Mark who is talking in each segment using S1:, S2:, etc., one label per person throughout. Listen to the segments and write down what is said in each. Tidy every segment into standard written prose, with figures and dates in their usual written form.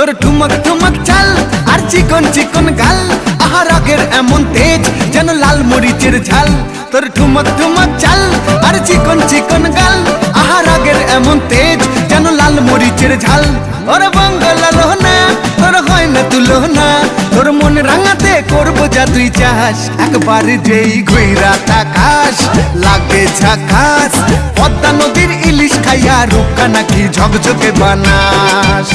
S1: তোর ঠুমক ঠুমক চাল আর চিকন চিকন গাল, আহা রাগের এমন তেজ যেন লাল মরিচের ঝাল। তোর ঠুমক ঠুমক চাল আর চিকন চিকন গাল, আহা রাগের এমন তেজ যেন লাল মরিচের ঝাল। ওরে বাঙ্গালা লোহনা তোর হয় না তুলনা, তোর মন রাঙাতে করবো যা তুই চাস। একবার যেই ঘুইরা তাকাস লাগে ঝাকাস, পদ্মা নদীর ইলিশ খাইয়া রূপকা নাকি ঝকঝকে বানাস।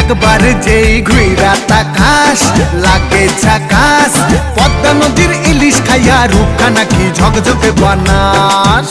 S1: একবার যেই ঘুইরা তাকাস লাগে ঝাকাস, পদ্মা নদীর ইলিশ খাইয়া রূপকা নাকি ঝকঝকে বানাস।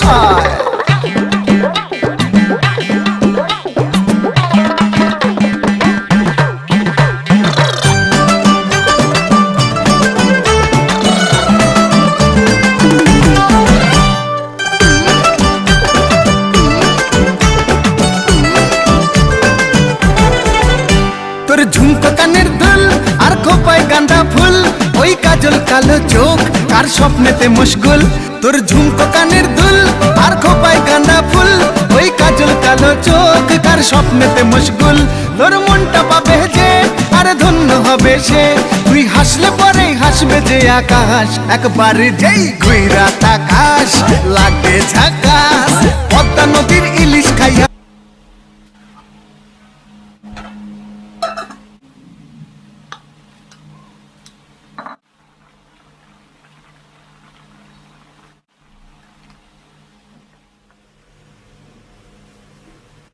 S1: তোর ঝুমকো কানের দুল আর খোপায় গাঁদা ফুল, ওই কাজল কালো চোখ কার স্বপ্নেতে মশগুল। তোর ঝুমকো কানের দুল আর খোপায় গাঁদা ফুল, ওই কাজল কালো চোখ কার স্বপ্নেতে মশগুল। তোর মনটা পাবে যে আর ধন্য হবে সে, তুই হাসলে পরেই হাসবে যে আকাশ। একবার যেই ঘুইরা তাকাস লাগে ঝাকাস, পদ্মা নদীর ইলিশ খাইয়া